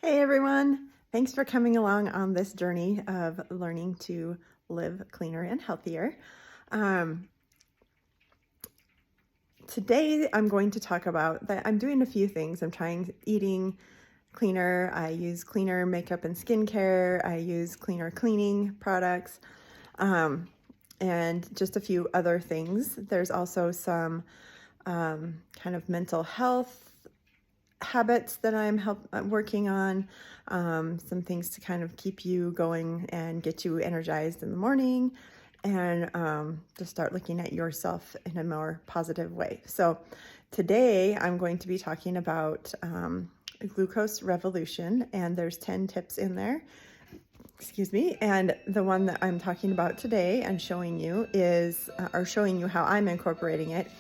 Hey everyone! Thanks for coming along on this journey of learning to live cleaner and healthier. Today I'm going to talk about that I'm doing a few things. I'm trying eating cleaner. I use cleaner makeup and skincare. I use cleaner cleaning products, and just a few other things. There's also some kind of mental health habits that I'm working on, some things to kind of keep you going and get you energized in the morning, and to start looking at yourself in a more positive way. So today I'm going to be talking about glucose revolution, and there's 10 tips in there. Excuse me. And the one that I'm talking about today and showing you is, or showing you how I'm incorporating it,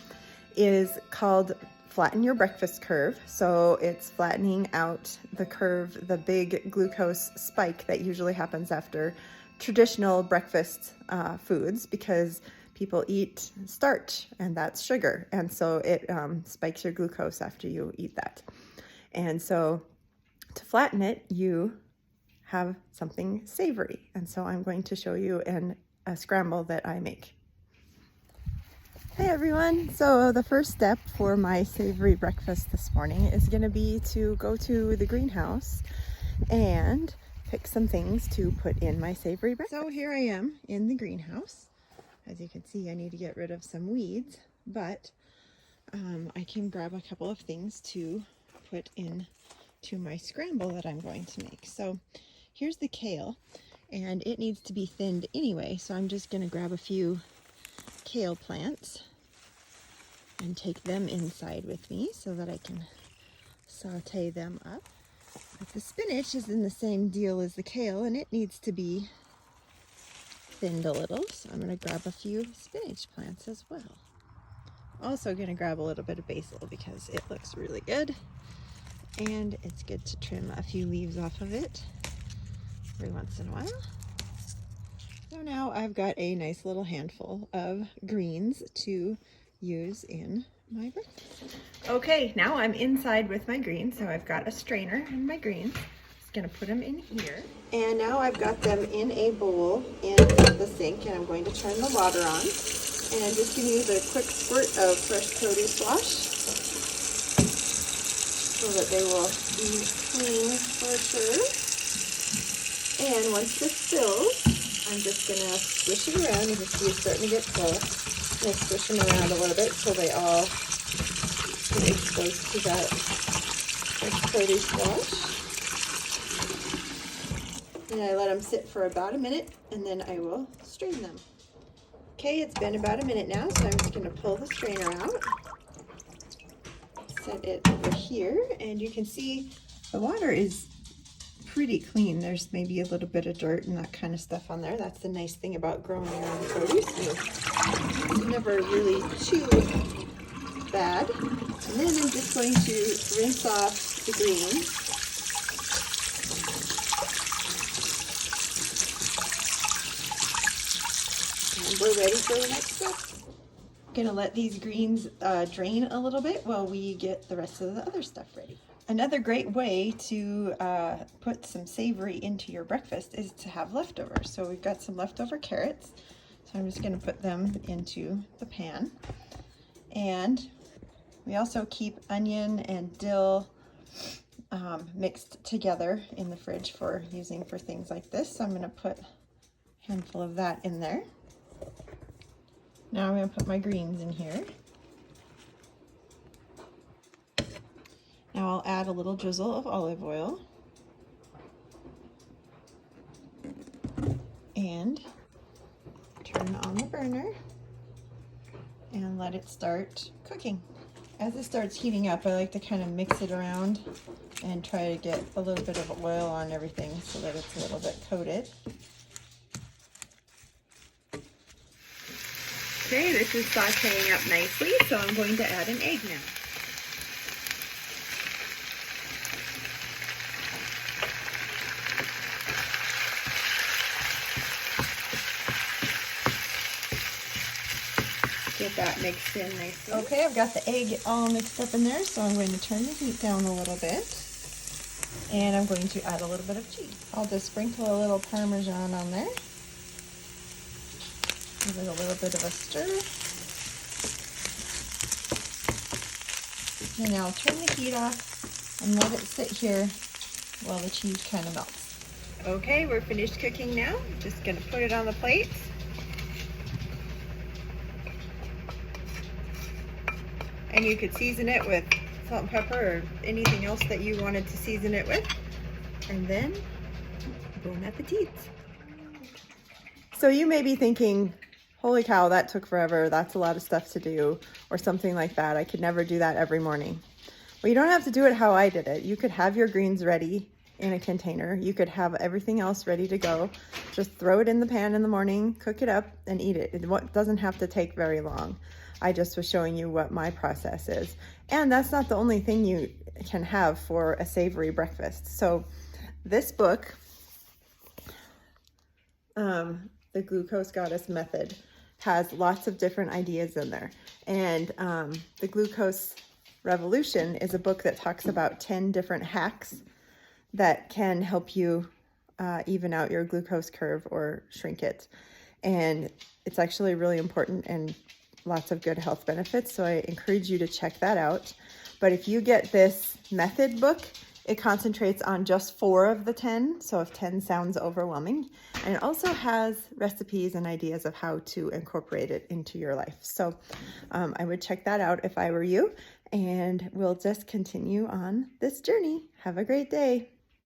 is called Flatten Your Breakfast Curve. So it's flattening out the curve, the big glucose spike that usually happens after traditional breakfast foods, because people eat starch and that's sugar. And so it spikes your glucose after you eat that. And so to flatten it, you have something savory. And so I'm going to show you a scramble that I make. Hey everyone! So the first step for my savory breakfast this morning is going to be to go to the greenhouse and pick some things to put in my savory breakfast. So here I am in the greenhouse. As you can see, I need to get rid of some weeds, but I can grab a couple of things to put in to my scramble that I'm going to make. So here's the kale, and it needs to be thinned anyway, so I'm just going to grab a few kale plants and take them inside with me so that I can saute them up. But the spinach is in the same deal as the kale, and it needs to be thinned a little, so I'm going to grab a few spinach plants as well. Also going to grab a little bit of basil because it looks really good, and it's good to trim a few leaves off of it every once in a while. So now I've got a nice little handful of greens to use in my breakfast. Okay, now I'm inside with my greens, so I've got a strainer and my greens. Just gonna put them in here. And now I've got them in a bowl in the sink, and I'm going to turn the water on. And I'm just gonna use a quick squirt of fresh produce wash so that they will be clean for sure. And once this fills, I'm just going to swish it around. You can see it's starting to get full. I'm going to swish them around a little bit so they all get exposed to that fresh produce wash. And I let them sit for about a minute, and then I will strain them. Okay, it's been about a minute now, so I'm just going to pull the strainer out. Set it over here, and you can see the water is pretty clean. There's maybe a little bit of dirt and that kind of stuff on there. That's the nice thing about growing your own produce. It's never really too bad. And then I'm just going to rinse off the greens. And we're ready for the next step. I'm going to let these greens drain a little bit while we get the rest of the other stuff ready. Another great way to put some savory into your breakfast is to have leftovers. So we've got some leftover carrots, so I'm just going to put them into the pan. And we also keep onion and dill mixed together in the fridge for using for things like this. So I'm going to put a handful of that in there. Now I'm going to put my greens in here. Now I'll add a little drizzle of olive oil and turn on the burner and let it start cooking. As it starts heating up, I like to kind of mix it around and try to get a little bit of oil on everything so that it's a little bit coated. Okay, this is sauteing up nicely, so I'm going to add an egg now. Get that mixed in nicely. Okay, I've got the egg all mixed up in there, so I'm going to turn the heat down a little bit. And I'm going to add a little bit of cheese. I'll just sprinkle a little Parmesan on there. Give it a little bit of a stir. And I'll turn the heat off and let it sit here while the cheese kind of melts. Okay, we're finished cooking now. Just gonna put it on the plate. And you could season it with salt and pepper or anything else that you wanted to season it with. And then, bon appetit. So you may be thinking, holy cow, that took forever. That's a lot of stuff to do, or something like that. I could never do that every morning. Well, you don't have to do it how I did it. You could have your greens ready in a container. You could have everything else ready to go. Just throw it in the pan in the morning, cook it up, and eat it. It doesn't have to take very long. I just was showing you what my process is. And that's not the only thing you can have for a savory breakfast. So this book, The Glucose Goddess Method, has lots of different ideas in there. And The Glucose Revolution is a book that talks about 10 different hacks that can help you even out your glucose curve or shrink it. And it's actually really important and lots of good health benefits. So I encourage you to check that out. But if you get this method book, it concentrates on just 4 of the 10. So if 10 sounds overwhelming, and it also has recipes and ideas of how to incorporate it into your life. So I would check that out if I were you, and we'll just continue on this journey. Have a great day.